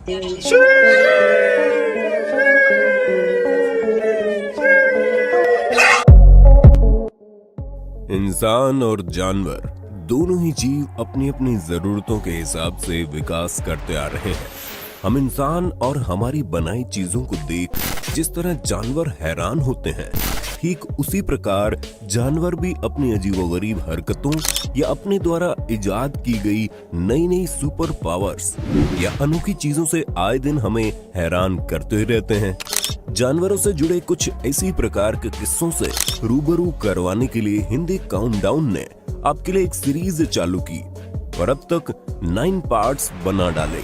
इंसान और जानवर दोनों ही जीव अपनी अपनी जरूरतों के हिसाब से विकास करते आ रहे हैं। हम इंसान और हमारी बनाई चीजों को देख जिस तरह जानवर हैरान होते हैं, ठीक उसी प्रकार जानवर भी अपनी अजीबोगरीब हरकतों या अपने द्वारा इजाद की गई नई नई सुपर पावर्स या अनोखी चीजों से आए दिन हमें हैरान करते रहते हैं। जानवरों से जुड़े कुछ इसी प्रकार के किस्सों से रूबरू करवाने के लिए हिंदी काउंटडाउन ने आपके लिए एक सीरीज चालू की और अब तक 9 पार्ट्स बना डाले।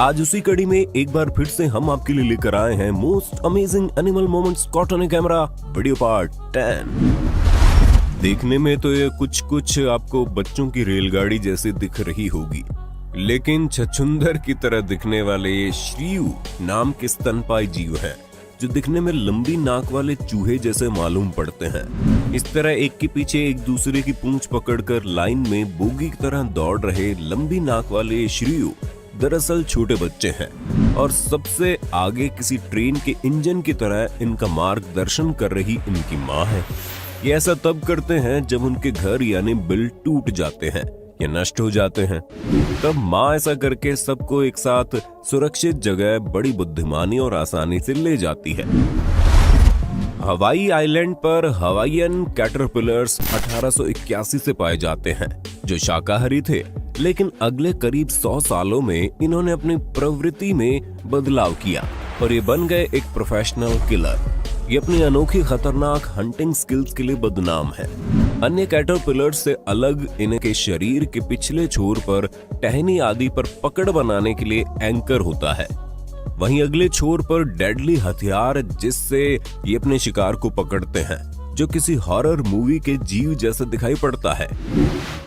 आज उसी कड़ी में एक बार फिर से हम आपके लिए लेकर आए हैं most amazing animal moments caught on camera video part 10। देखने में तो ये कुछ आपको बच्चों की रेलगाड़ी जैसे दिख रही होगी, लेकिन छछूंदर की तरह दिखने वाले ये श्रीयू नाम के स्तनपाई जीव हैं, जो दिखने में लंबी नाक वाले चूहे जैसे मालूम पड़ते हैं। इस तरह एक के पीछे एक दूसरे की पूंछ पकड़कर लाइन में बोगी की तरह दौड़ रहे लंबी नाक वाले श्रीयू दरअसल छोटे बच्चे हैं और सबसे आगे किसी ट्रेन के इंजन की तरह इनका मार्गदर्शन कर रही इनकी माँ है। ये ऐसा तब करते हैं जब उनके घर यानी बिल टूट जाते हैं या नष्ट हो जाते हैं। तब माँ ऐसा करके सबको एक साथ सुरक्षित जगह बड़ी बुद्धिमानी और आसानी से ले जाती है। हवाई आइलैंड पर हवाईयन कैटरपिलर्स 1881 से पाए जाते हैं, जो शाकाहारी थे, लेकिन अगले करीब 100 सालों में इन्होंने अपनी प्रवृत्ति में बदलाव किया और ये बन गए एक प्रोफेशनल किलर। ये अपनी अनोखी खतरनाक हंटिंग स्किल्स के लिए बदनाम है। अन्य कैटरपिलर्स से अलग इनके शरीर के पिछले छोर पर टहनी आदि पर पकड़ बनाने के लिए एंकर होता है। वहीं अगले छोर पर डेडली हथियार जिससे ये अपने शिकार को पकड़ते हैं, जो किसी हॉरर मूवी के जीव जैसा दिखाई पड़ता है।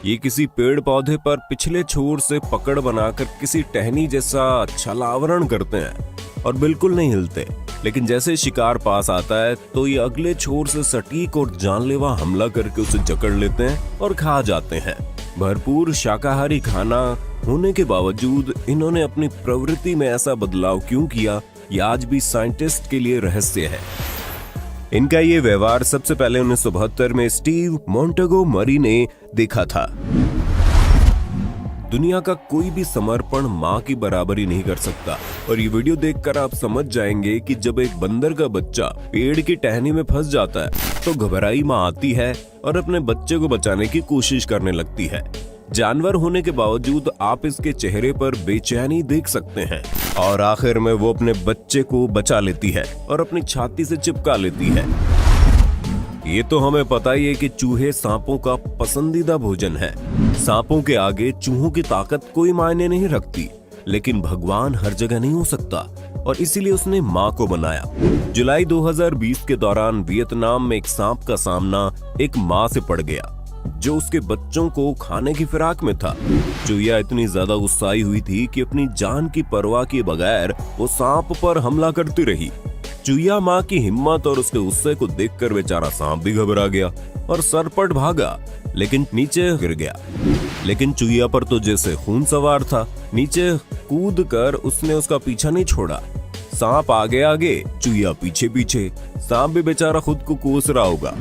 ये किसी पेड़ पौधे पर पिछले छोर से पकड़ बनाकर किसी टहनी जैसा छलावरण करते हैं और बिल्कुल नहीं हिलते, लेकिन जैसे शिकार पास आता है तो ये अगले छोर से सटीक और जानलेवा हमला करके उसे जकड़ लेते हैं और खा जाते हैं। भरपूर शाकाहारी खाना होने के बावजूद इन्होंने अपनी प्रवृत्ति में ऐसा बदलाव क्यों किया, यह आज भी साइंटिस्ट के लिए रहस्य है। इनका ये व्यवहार सबसे पहले 1972 में स्टीव मोंटेगोमरी ने देखा था। दुनिया का कोई भी समर्पण माँ की बराबरी नहीं कर सकता, और ये वीडियो देखकर आप समझ जाएंगे कि जब एक बंदर का बच्चा पेड़ की टहनी में फंस जाता है तो घबराई माँ आती है और अपने बच्चे को बचाने की कोशिश करने लगती है। जानवर होने के बावजूद आप इसके चेहरे पर बेचैनी देख सकते हैं और आखिर में वो अपने बच्चे को बचा लेती है और अपनी छाती से चिपका लेती है। ये तो हमें पता ही है कि चूहे सांपों का पसंदीदा भोजन है। सांपों के आगे चूहों की ताकत कोई मायने नहीं रखती, लेकिन भगवान हर जगह नहीं हो सकता और इसीलिए उसने माँ को बनाया। जुलाई 2020 के दौरान वियतनाम में एक सांप का सामना एक माँ से पड़ गया, जो उसके बच्चों को खाने की फिराक में था। चूहिया इतनी ज्यादा गुस्साई हुई थी कि अपनी जान की परवाह किए बगैर वो सांप पर हमला करती रही। चूहिया माँ की हिम्मत और उसके गुस्से को देखकर बेचारा सांप भी घबरा गया और सरपट भागा, लेकिन नीचे गिर गया। लेकिन चूहिया पर तो जैसे खून सवार था, नीचे कूद कर उसने उसका पीछा नहीं छोड़ा। सांप आगे आगे, चूहिया पीछे पीछे। सांप भी बेचारा खुद को कोस रहा होगा।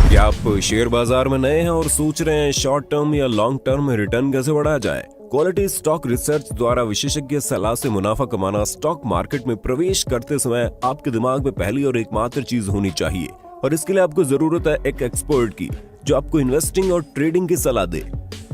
क्या आप शेयर बाजार में नए हैं और सोच रहे हैं शॉर्ट टर्म या लॉन्ग टर्म में रिटर्न कैसे बढ़ाया जाए? क्वालिटी स्टॉक रिसर्च द्वारा विशेषज्ञ सलाह से मुनाफा कमाना स्टॉक मार्केट में प्रवेश करते समय आपके दिमाग में पहली और एकमात्र चीज होनी चाहिए, और इसके लिए आपको जरूरत है एक एक्सपर्ट की जो आपको इन्वेस्टिंग और ट्रेडिंग की सलाह दे।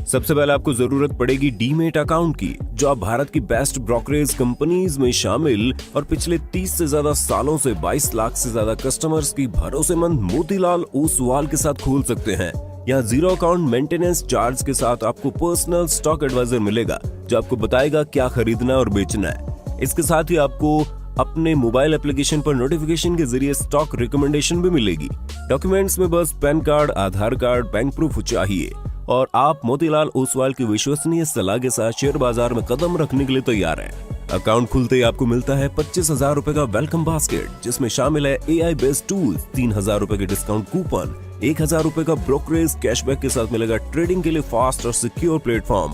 सबसे पहले आपको जरूरत पड़ेगी डीमेट अकाउंट की, जो आप भारत की बेस्ट ब्रोकरेज कंपनीज में शामिल और पिछले 30 से ज्यादा सालों से 22 लाख से ज्यादा कस्टमर्स की भरोसेमंद मोतीलाल ओसवाल के साथ खोल सकते हैं। यहाँ 0 अकाउंट मेंटेनेंस चार्ज के साथ आपको पर्सनल स्टॉक एडवाइजर मिलेगा, जो आपको बताएगा क्या खरीदना और बेचना है। इसके साथ ही आपको अपने मोबाइल एप्लीकेशन पर नोटिफिकेशन के जरिए स्टॉक रिकमेंडेशन भी मिलेगी। डॉक्यूमेंट्स में बस पैन कार्ड, आधार कार्ड, बैंक प्रूफ चाहिए और आप मोतीलाल ओसवाल की विश्वसनीय सलाह के साथ शेयर बाजार में कदम रखने के लिए तैयार हैं। अकाउंट खुलते ही आपको मिलता है 25,000 रुपए का वेलकम बास्केट, जिसमें शामिल है AI बेस्ड टूल्स, 3,000 रुपए के डिस्काउंट कूपन, 1,000 रुपए का ब्रोकरेज कैशबैक के साथ मिलेगा ट्रेडिंग के लिए फास्ट और सिक्योर प्लेटफॉर्म,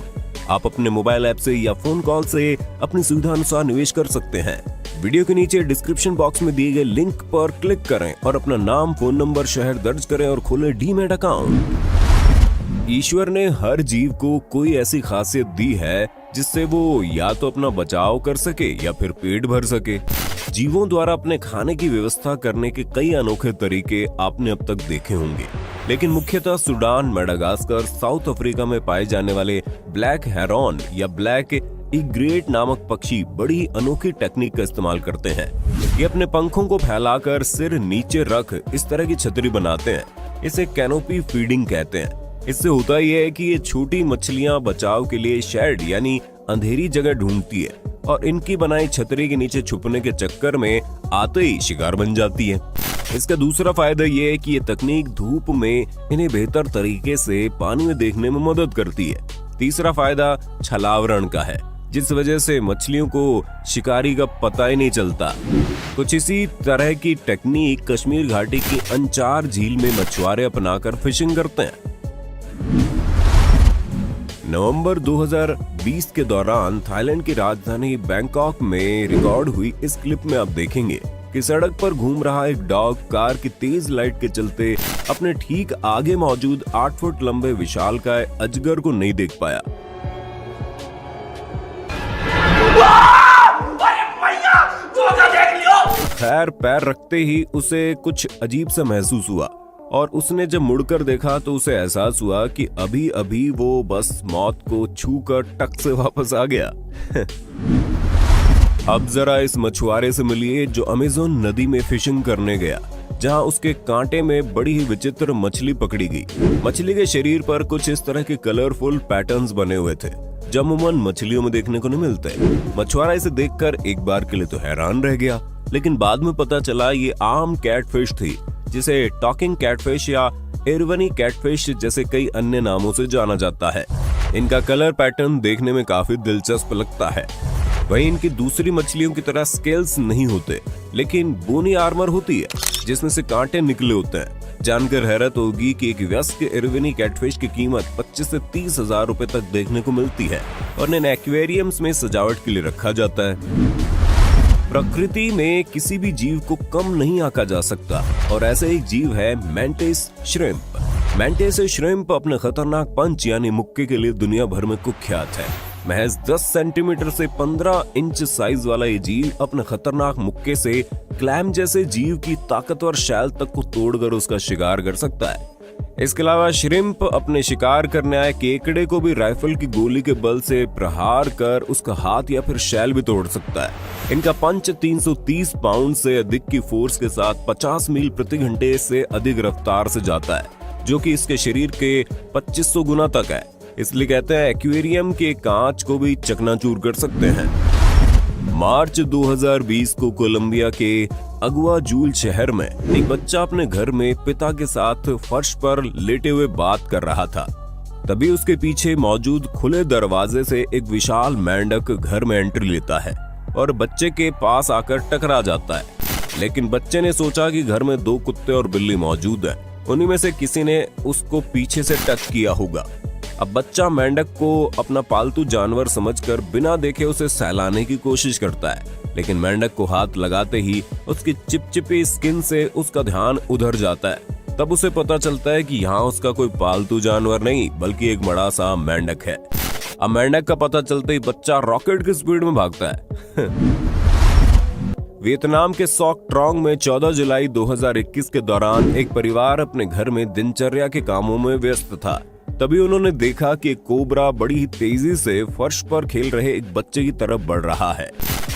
आप अपने मोबाइल ऐप से या फोन कॉल से अपनी सुविधा अनुसार निवेश कर सकते हैं। वीडियो के नीचे डिस्क्रिप्शन बॉक्स में दिए गए लिंक पर क्लिक करें और अपना नाम, फोन नंबर, शहर दर्ज करें और खोलें डीमैट अकाउंट। ईश्वर ने हर जीव को कोई ऐसी खासियत दी है जिससे वो या तो अपना बचाव कर सके या फिर पेट भर सके। जीवों द्वारा अपने खाने की व्यवस्था करने के कई अनोखे तरीके आपने अब तक देखे होंगे, लेकिन मुख्यतः सूडान, मेडागास्कर, साउथ अफ्रीका में पाए जाने वाले ब्लैक हेरॉन या ब्लैक इग्रेट नामक पक्षी बड़ी अनोखी टेक्निक का इस्तेमाल करते हैं। ये अपने पंखों को फैलाकर सिर नीचे रख इस तरह की छतरी बनाते हैं। इसे कैनोपी फीडिंग कहते हैं। इससे होता यह है कि ये छोटी मछलियां बचाव के लिए शेड यानी अंधेरी जगह ढूंढती है और इनकी बनाई छतरी के नीचे छुपने के चक्कर में आते ही शिकार बन जाती है। इसका दूसरा फायदा ये है कि ये तकनीक धूप में इन्हें बेहतर तरीके से पानी में देखने में मदद करती है। तीसरा फायदा छलावरण का है, जिस वजह से मछलियों को शिकारी का पता ही नहीं चलता। कुछ इसी तरह की टेक्निक कश्मीर घाटी की अंचार झील में मछुआरे अपनाकर फिशिंग करते हैं। नवंबर 2020 के दौरान थाईलैंड की राजधानी बैंकॉक में रिकॉर्ड हुई इस क्लिप में आप देखेंगे कि सड़क पर घूम रहा एक डॉग कार की तेज लाइट के चलते अपने ठीक आगे मौजूद 8 फुट लंबे विशालकाय अजगर को नहीं देख पाया। खैर, पैर रखते ही उसे कुछ अजीब सा महसूस हुआ और उसने जब मुड़कर देखा तो उसे एहसास हुआ कि अभी अभी वो बस मौत को छूकर टक से वापस आ गया। अब जरा इस मछुआरे से मिलिए जो अमेज़न नदी में फिशिंग करने गया, जहां उसके कांटे में बड़ी ही विचित्र मछली पकड़ी गई। मछली के शरीर पर कुछ इस तरह के कलरफुल पैटर्न्स बने हुए थे जो अमूमन मछलियों में देखने को नहीं मिलते। मछुआरा इसे देखकर एक बार के लिए तो हैरान रह गया, लेकिन बाद में पता चला ये आम कैटफिश थी, जिसे टॉकिंग कैटफिश या एरवनी कैटफिश जैसे कई अन्य नामों से जाना जाता है। इनका कलर पैटर्न देखने में काफी दिलचस्प लगता है। वहीं इनकी दूसरी मछलियों की तरह स्केल्स नहीं होते, लेकिन बोनी आर्मर होती है जिसमें से कांटे निकले होते हैं। जानकर हैरत होगी कि एक वयस्क एरवनी कैटफिश की कीमत 25 से 30 हजार रुपए तक देखने को मिलती है और इन्हें एक्वेरियम्स में सजावट के लिए रखा जाता है। प्रकृति में किसी भी जीव को कम नहीं आंका जा सकता और ऐसे एक जीव है मैंटिस श्रिम्प। मैंटिस श्रिम्प अपने खतरनाक पंच यानी मुक्के के लिए दुनिया भर में कुख्यात है। महज 10 सेंटीमीटर से 15 इंच साइज वाला ये जीव अपने खतरनाक मुक्के से क्लैम जैसे जीव की ताकतवर शैल तक को तोड़कर उसका शिकार कर सकता है। इसके अलावा श्रिम्प अपने शिकार करने आए केकड़े को भी राइफल की गोली के बल से प्रहार कर उसका हाथ या फिर शैल भी तोड़ सकता है। इनका पंच 330 पाउंड से अधिक की फोर्स के साथ 50 मील प्रति घंटे से अधिक रफ्तार से जाता है, जो कि इसके शरीर के 2500 गुना तक है। इसलिए कहते हैं एक्वेरियम के कांच को भी चकनाचूर कर सकते हैं। मार्च 2020 को कोलंबिया के अगुआजूल शहर में एक बच्चा अपने घर में पिता के साथ फर्श पर लेटे हुए बात कर रहा था। तभी उसके पीछे मौजूद खुले दरवाजे से एक विशाल मेंढक घर में एंट्री लेता है और बच्चे के पास आकर टकरा जाता है। लेकिन बच्चे ने सोचा कि घर में 2 कुत्ते और बिल्ली मौजूद है, उन्हीं में से किसी ने उसको पीछे से टच किया होगा। अब बच्चा मेंढक को अपना पालतू जानवर समझकर बिना देखे उसे सहलाने की कोशिश करता है, लेकिन मेंढक को हाथ लगाते ही उसकी चिपचिपी स्किन से उसका ध्यान उधर जाता है। तब उसे पता चलता है कि यहाँ उसका कोई पालतू जानवर नहीं बल्कि एक बड़ा सा मेंढक है। अब मेंढक का पता चलते ही बच्चा रॉकेट की स्पीड में भागता है। वियतनाम के सॉक ट्रॉन्ग में 14 जुलाई 2021 के दौरान एक परिवार अपने घर में दिनचर्या के कामों में व्यस्त था। तभी उन्होंने देखा कि एक कोबरा बड़ी ही तेजी से फर्श पर खेल रहे एक बच्चे की तरफ बढ़ रहा है।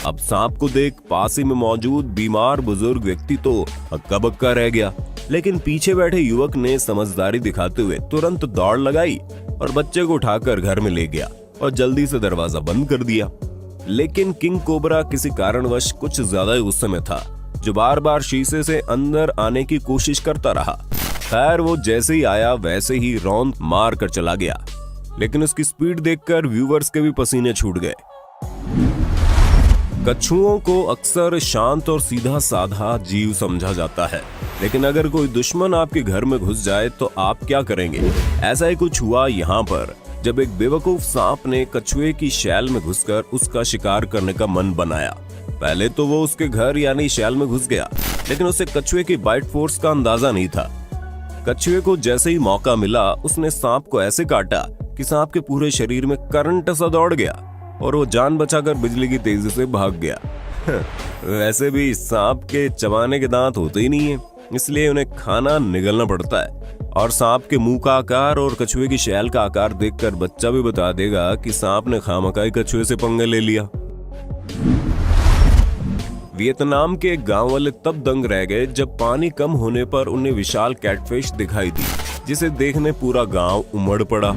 अब सांप को देख पास ही में मौजूद बीमार बुजुर्ग व्यक्ति तो हक्का बक्का रह गया, लेकिन पीछे बैठे युवक ने समझदारी दिखाते हुए तुरंत दौड़ लगाई और बच्चे को उठाकर घर में ले गया और जल्दी से दरवाजा बंद कर दिया। लेकिन किंग कोबरा किसी कारणवश कुछ ज्यादा गुस्से में था, जो बार बार शीशे से अंदर आने की कोशिश करता रहा। खैर, वो जैसे ही आया वैसे ही रौंद मार कर चला गया, लेकिन उसकी स्पीड देखकर व्यूवर्स के भी पसीने छूट गए। कछुओं को अक्सर शांत और सीधा साधा जीव समझा जाता है, लेकिन अगर कोई दुश्मन आपके घर में घुस जाए तो आप क्या करेंगे? ऐसा ही कुछ हुआ यहाँ पर। जब एक बेवकूफ सांप ने कछुए की शैल में घुसकर उसका शिकार करने का मन बनाया। पहले तो वो उसके घर यानी शैल में घुस गया, लेकिन उसे कछुए की बाइट फोर्स का अंदाजा नहीं था। कछुए को जैसे ही मौका मिला उसने सांप को ऐसे काटा कि सांप के पूरे शरीर में करंट सा दौड़ गया और वो जान बचाकर बिजली की तेजी से भाग गया। वैसे भी सांप के चबाने के दांत होते ही नहीं है, इसलिए उन्हें खाना निगलना पड़ता है। और सांप के मुंह का आकार और कछुए की शैल का आकार देखकर बच्चा भी बता देगा कि सांप ने खामखाई कछुए से पंगा ले लिया। वियतनाम के गांव वाले तब दंग रह गए जब पानी कम होने पर उन्हें विशाल कैटफिश दिखाई दी, जिसे देखने पूरा गांव उमड़ पड़ा।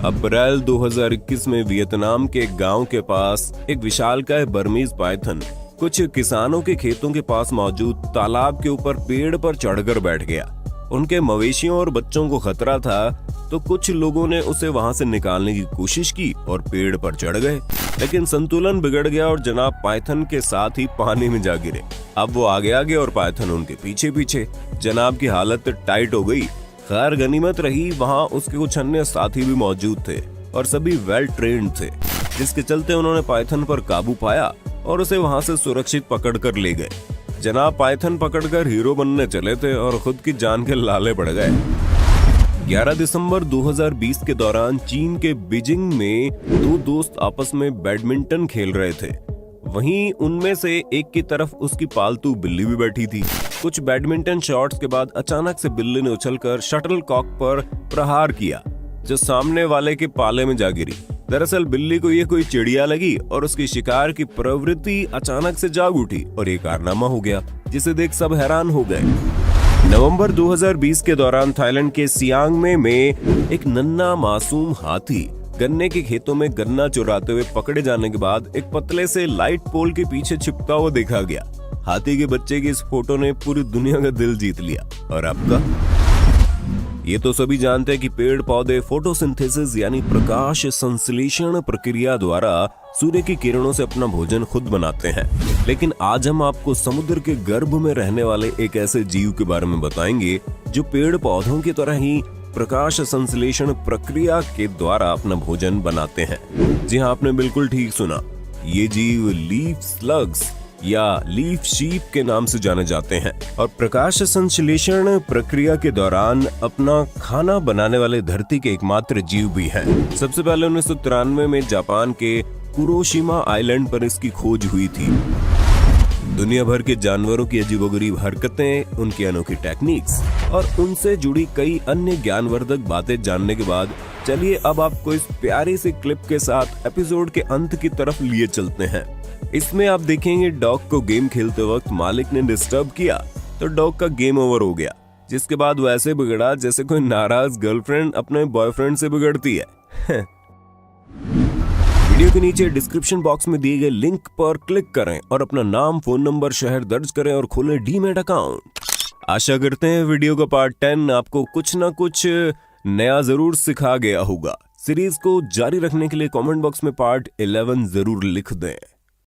अप्रैल 2021 में वियतनाम के गांव के पास एक विशालकाय बर्मीज पाइथन कुछ किसानों के खेतों के पास मौजूद तालाब के ऊपर पेड़ पर चढ़कर बैठ गया। उनके मवेशियों और बच्चों को खतरा था, तो कुछ लोगों ने उसे वहां से निकालने की कोशिश की और पेड़ पर चढ़ गए, लेकिन संतुलन बिगड़ गया और जनाब पाइथन के साथ ही पानी में जा गिरे। अब वो आगे आगे और पाइथन उनके पीछे पीछे। जनाब की हालत टाइट हो गई। खैर गनीमत रही वहां उसके कुछ अन्य साथी भी मौजूद थे और सभी वेल ट्रेन्ड थे, जिसके चलते उन्होंने पाइथन पर काबू पाया और उसे वहां से सुरक्षित पकड़ कर ले गए। जनाब पाइथन पकड़कर हीरो बनने चले थे और खुद की जान के लाले पड़ गए। 11 दिसंबर 2020 के दौरान चीन के बीजिंग में दो दोस्त आपस में बैडमिंटन खेल रहे थे। वहीं उनमें से एक की तरफ उसकी पालतू बिल्ली भी बैठी थी। कुछ बैडमिंटन शॉट्स के बाद अचानक से बिल्ली ने उछलकर शटलकॉक पर प्रहार किया, जो सामने वाले के पाले में जा गिरी। दरअसल बिल्ली को ये कोई चिड़िया लगी और उसकी शिकार की प्रवृत्ति अचानक से जाग उठी और ये कारनामा हो गया, जिसे देख सब हैरान हो गए। नवंबर 2020 के दौरान थाईलैंड के सियांग में एक नन्हा मासूम हाथी गन्ने के खेतों में गन्ना चुराते हुए पकड़े जाने के बाद एक पतले से लाइट पोल के पीछे छिपता हुआ देखा गया। हाथी के बच्चे की इस फोटो ने पूरी दुनिया का दिल जीत लिया। और आपका? ये तो सभी जानते हैं कि पेड़ पौधे फोटोसिंथेसिस यानी प्रकाश संश्लेषण प्रक्रिया द्वारा सूर्य की किरणों से अपना भोजन खुद बनाते हैं। लेकिन आज हम आपको समुद्र के गर्भ में रहने वाले एक ऐसे जीव के बारे में बताएंगे जो पेड़ पौधों की तरह ही प्रकाश संश्लेषण प्रक्रिया के द्वारा अपना भोजन बनाते हैं। जी हाँ, आपने बिल्कुल ठीक सुना। ये जीव लीफ स्लग्स या लीफ शीप के नाम से जाने जाते हैं और प्रकाश संश्लेषण प्रक्रिया के दौरान अपना खाना बनाने वाले धरती के एकमात्र जीव भी हैं। सबसे पहले 1993 में जापान के कुरोशिमा आइलैंड पर इसकी खोज हुई थी। दुनिया भर के जानवरों की अजीबोगरीब हरकतें, उनकी अनोखी टेक्निक्स और उनसे जुड़ी कई अन्य ज्ञानवर्धक बातें जानने के बाद चलिए अब आपको इस प्यारी सी क्लिप के साथ एपिसोड के अंत की तरफ लिए चलते हैं। इसमें आप देखेंगे डॉग को गेम खेलते वक्त मालिक ने डिस्टर्ब किया तो डॉग का गेम ओवर हो गया, जिसके बाद वो ऐसे बिगड़ा जैसे कोई नाराज गर्लफ्रेंड अपने बॉयफ्रेंड से बिगड़ती है। वीडियो के नीचे डिस्क्रिप्शन बॉक्स में दिए गए लिंक पर क्लिक करें और अपना नाम, फोन नंबर, शहर दर्ज करें और खोलें डीमैट अकाउंट। आशा करते हैं वीडियो का पार्ट 10 आपको कुछ ना कुछ नया जरूर सिखा गया होगा। सीरीज को जारी रखने के लिए कमेंट बॉक्स में पार्ट 11 जरूर लिख दें।